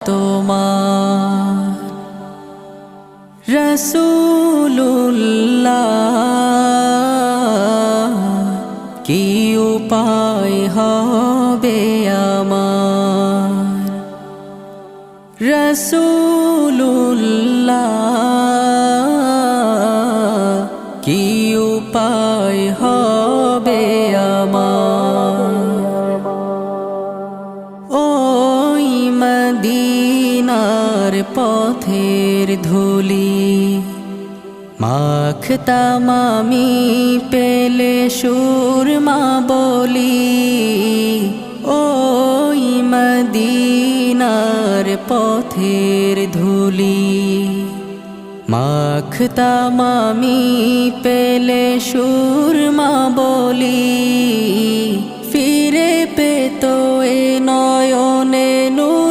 তোমার রাসূলুল্লাহ কি উপায় হবে আমার রাসূলুল্লাহ কি উপায় হবে আমার ওই মদিনার পথের ধুলি মাখতাম আমি পেলে সুরমা বলি ওই মদিনার পথের ধুলি মাখতাম আমি পেলে সুরমা বলি ফিরে পেতো এ নয়নে নূর